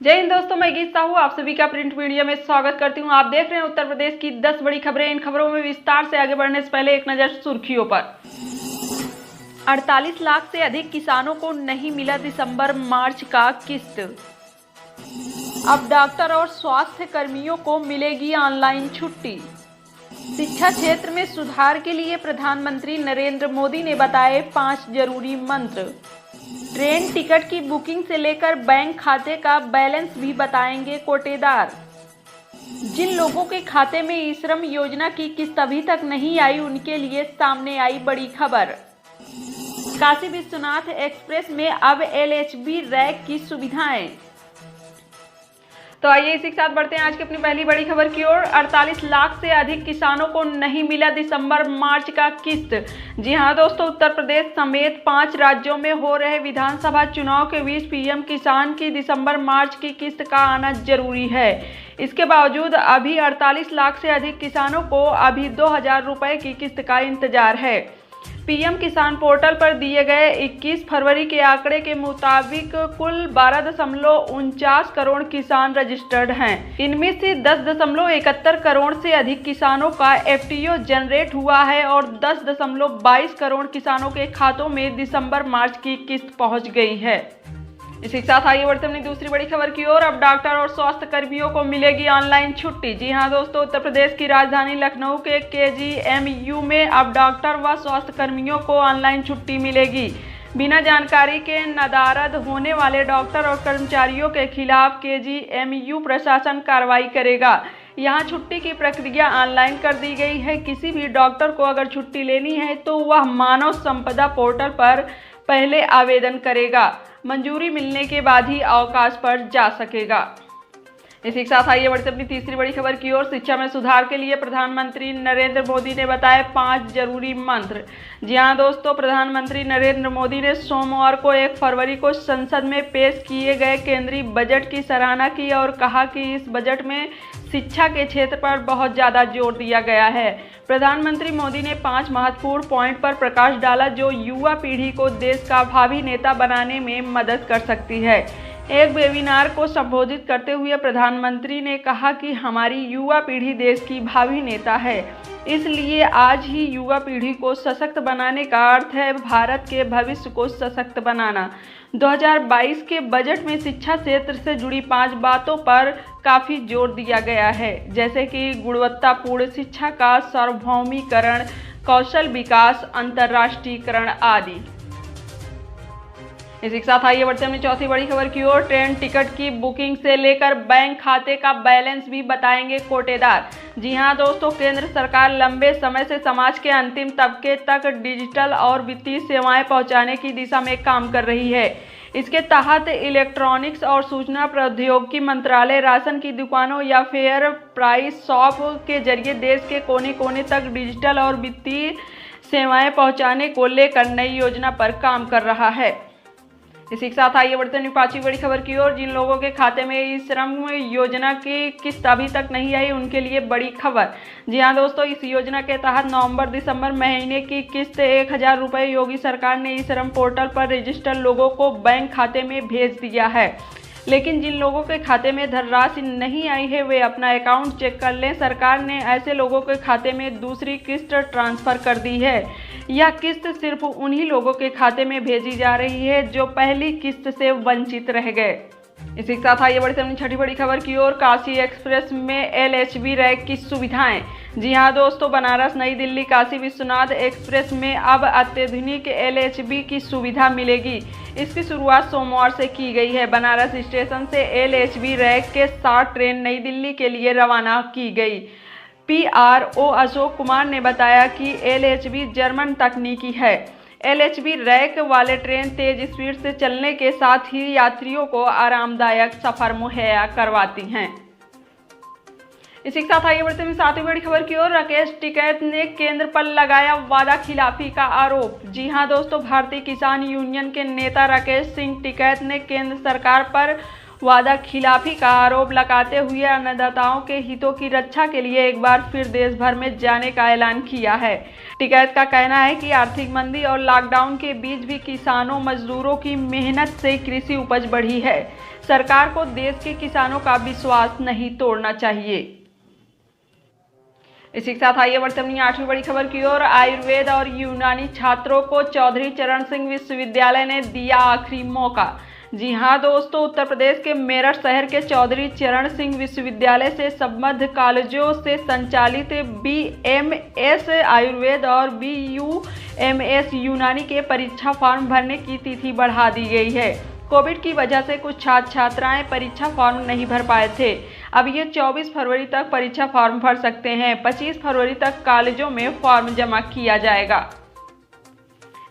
जय हिंद दोस्तों, मैं गीता हूँ। आप सभी का प्रिंट मीडिया में स्वागत करती हूँ। आप देख रहे हैं उत्तर प्रदेश की 10 बड़ी खबरें। इन खबरों में विस्तार से आगे बढ़ने से पहले एक नजर सुर्खियों पर। 48 लाख से अधिक किसानों को नहीं मिला दिसंबर मार्च का किस्त। अब डॉक्टर और स्वास्थ्य कर्मियों को मिलेगी ऑनलाइन छुट्टी। शिक्षा क्षेत्र में सुधार के लिए प्रधानमंत्री नरेंद्र मोदी ने बताए 5 जरूरी मंत्र। ट्रेन टिकट की बुकिंग से लेकर बैंक खाते का बैलेंस भी बताएंगे कोटेदार। जिन लोगों के खाते में ई श्रम योजना की किस्त अभी तक नहीं आई, उनके लिए सामने आई बड़ी खबर। काशी विश्वनाथ एक्सप्रेस में अब LHB रैक की सुविधाएं। तो आइए इसी के साथ बढ़ते हैं आज की अपनी पहली बड़ी खबर की ओर। 48 लाख से अधिक किसानों को नहीं मिला दिसंबर मार्च का किस्त। जी हां दोस्तों, उत्तर प्रदेश समेत 5 राज्यों में हो रहे विधानसभा चुनाव के बीच पीएम किसान की दिसंबर मार्च की किस्त का आना जरूरी है। इसके बावजूद अभी 48 लाख से अधिक किसानों को अभी 2000 रुपए की किस्त का इंतजार है। पीएम किसान पोर्टल पर दिए गए 21 फरवरी के आंकड़े के मुताबिक कुल 12.49 करोड़ किसान रजिस्टर्ड हैं। इनमें से 10.71 करोड़ से अधिक किसानों का FTO जनरेट हुआ है और 10.22 करोड़ किसानों के खातों में दिसंबर मार्च की किस्त पहुंच गई है। इसी के साथ आइए बढ़ते अपनी दूसरी बड़ी खबर की ओर। अब डॉक्टर और स्वास्थ्य कर्मियों को मिलेगी ऑनलाइन छुट्टी। जी हां दोस्तों, उत्तर प्रदेश की राजधानी लखनऊ के KGMU में अब डॉक्टर व स्वास्थ्य कर्मियों को ऑनलाइन छुट्टी मिलेगी। बिना जानकारी के नदारद होने वाले डॉक्टर और कर्मचारियों के खिलाफ KGMU प्रशासन कार्रवाई करेगा। यहाँ छुट्टी की प्रक्रिया ऑनलाइन कर दी गई है। किसी भी डॉक्टर को अगर छुट्टी लेनी है तो वह मानव संपदा पोर्टल पर पहले आवेदन करेगा। मंजूरी मिलने के बाद ही अवकाश पर जा सकेगा। इसी के साथ आइए बढ़ते अपनी तीसरी बड़ी खबर की ओर। शिक्षा में सुधार के लिए प्रधानमंत्री नरेंद्र मोदी ने बताए 5 जरूरी मंत्र। जी हां दोस्तों, प्रधानमंत्री नरेंद्र मोदी ने सोमवार को 1 फरवरी को संसद में पेश किए गए केंद्रीय बजट की सराहना की और कहा कि इस बजट में शिक्षा के क्षेत्र पर बहुत ज़्यादा जोर दिया गया है। प्रधानमंत्री मोदी ने 5 महत्वपूर्ण पॉइंट पर प्रकाश डाला जो युवा पीढ़ी को देश का भावी नेता बनाने में मदद कर सकती है। एक वेबिनार को संबोधित करते हुए प्रधानमंत्री ने कहा कि हमारी युवा पीढ़ी देश की भावी नेता है, इसलिए आज ही युवा पीढ़ी को सशक्त बनाने का अर्थ है भारत के भविष्य को सशक्त बनाना। 2022 के बजट में शिक्षा क्षेत्र से जुड़ी 5 बातों पर काफ़ी जोर दिया गया है, जैसे कि गुणवत्तापूर्ण शिक्षा का सार्वभौमिकरण, कौशल विकास, अंतर्राष्ट्रीयकरण आदि। इसी के साथ आइए बढ़ते हैं अपनी चौथी बड़ी खबर की ओर। ट्रेन टिकट की बुकिंग से लेकर बैंक खाते का बैलेंस भी बताएंगे कोटेदार। जी हां दोस्तों, केंद्र सरकार लंबे समय से समाज के अंतिम तबके तक डिजिटल और वित्तीय सेवाएं पहुंचाने की दिशा में काम कर रही है। इसके तहत इलेक्ट्रॉनिक्स और सूचना प्रौद्योगिकी मंत्रालय राशन की दुकानों या फेयर प्राइस शॉप के जरिए देश के कोने कोने तक डिजिटल और वित्तीय सेवाएं पहुंचाने को लेकर नई योजना पर काम कर रहा है। इसी के साथ आइए बढ़ते हैं पांचवी बड़ी खबर की ओर। जिन लोगों के खाते में ई श्रम योजना की किस्त अभी तक नहीं आई, उनके लिए बड़ी खबर। जी हां दोस्तों, इस योजना के तहत नवंबर दिसंबर महीने की किस्त 1000 रुपये योगी सरकार ने ई श्रम पोर्टल पर रजिस्टर्ड लोगों को बैंक खाते में भेज दिया है। लेकिन जिन लोगों के खाते में धनराशि नहीं आई है, वे अपना अकाउंट चेक कर लें। सरकार ने ऐसे लोगों के खाते में दूसरी किस्त ट्रांसफ़र कर दी है। यह किस्त सिर्फ उन्हीं लोगों के खाते में भेजी जा रही है जो पहली किस्त से वंचित रह गए। इसी के साथ आइए बढ़ते अपनी छठी बड़ी खबर की ओर। काशी एक्सप्रेस में LHB रैक की सुविधाएं। जी हां दोस्तों, बनारस नई दिल्ली काशी विश्वनाथ एक्सप्रेस में अब अत्याधुनिक LHB की सुविधा मिलेगी। इसकी शुरुआत सोमवार से की गई है। बनारस स्टेशन से LHB रैक के 7 ट्रेन नई दिल्ली के लिए रवाना की गई। PRO अशोक कुमार ने बताया कि LHB जर्मन तकनीकी है। LHB रैक वाले ट्रेन तेज स्पीड से चलने के साथ ही यात्रियों को आरामदायक सफर मुहैया करवाती हैं। इसी के साथ आइए बढ़ते हैं सातवीं बड़ी खबर की ओर। राकेश टिकैत ने केंद्र पर लगाया वादा खिलाफी का आरोप। जी हां दोस्तों, भारतीय किसान यूनियन के नेता राकेश सिंह टिकैत ने केंद्र सरकार पर वादा खिलाफी का आरोप लगाते हुए अन्नदाताओं के हितों की रक्षा के लिए एक बार फिर देश भर में जाने का ऐलान किया है। टिकैत का कहना है कि आर्थिक मंदी और लॉकडाउन के बीच भी किसानों मजदूरों की मेहनत से कृषि उपज बढ़ी है। सरकार को देश के किसानों का विश्वास नहीं तोड़ना चाहिए। इसी के साथ आइए बढ़ते अपनी 8वीं बड़ी खबर की ओर। आयुर्वेद और यूनानी छात्रों को चौधरी चरण सिंह विश्वविद्यालय ने दिया आखिरी मौका। जी हां दोस्तों, उत्तर प्रदेश के मेरठ शहर के चौधरी चरण सिंह विश्वविद्यालय से संबद्ध कॉलेजों से संचालित BMS आयुर्वेद और BUMS यूनानी के परीक्षा फॉर्म भरने की तिथि बढ़ा दी गई है। कोविड की वजह से कुछ छात्र छात्राएं परीक्षा फॉर्म नहीं भर पाए थे। अब ये 24 फरवरी तक परीक्षा फॉर्म भर सकते हैं। 25 फरवरी तक कॉलेजों में फॉर्म जमा किया जाएगा।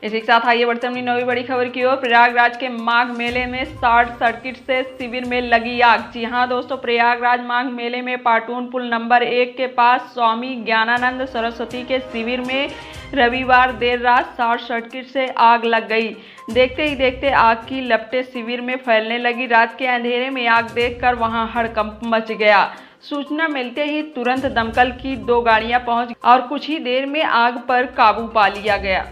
इसी के साथ आइए बढ़ते अपनी 9वीं बड़ी खबर की ओर। प्रयागराज के माघ मेले में शॉर्ट सर्किट से शिविर में लगी आग। जी हां दोस्तों, प्रयागराज माघ मेले में पाटून पुल नंबर 1 के पास स्वामी ज्ञानानंद सरस्वती के शिविर में रविवार देर रात शॉर्ट सर्किट से आग लग गई। देखते ही देखते आग की लपटें शिविर में फैलने लगी। रात के अंधेरे में आग देखकर वहां हड़कंप मच गया। सूचना मिलते ही तुरंत दमकल की 2 गाड़ियां पहुंच और कुछ ही देर में आग पर काबू पा लिया गया।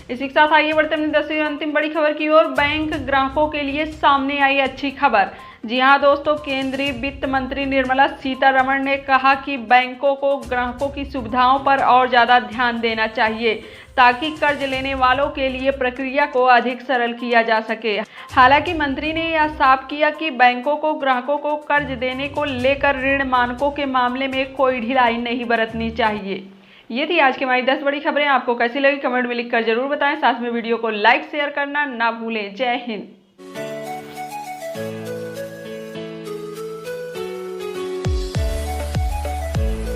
इसी के साथ आइए बढ़ते अपनी 10वीं अंतिम बड़ी खबर की ओर। बैंक ग्राहकों के लिए सामने आई अच्छी खबर। जी हां दोस्तों, केंद्रीय वित्त मंत्री निर्मला सीतारमण ने कहा कि बैंकों को ग्राहकों की सुविधाओं पर और ज़्यादा ध्यान देना चाहिए ताकि कर्ज लेने वालों के लिए प्रक्रिया को अधिक सरल किया जा सके। हालांकि मंत्री ने यह साफ किया कि बैंकों को ग्राहकों को कर्ज देने को लेकर ऋण मानकों के मामले में कोई ढिलाई नहीं बरतनी चाहिए। ये थी आज की हमारी 10 बड़ी खबरें। आपको कैसी लगी कमेंट में लिखकर जरूर बताएं। साथ में वीडियो को लाइक शेयर करना ना भूलें। जय हिंद।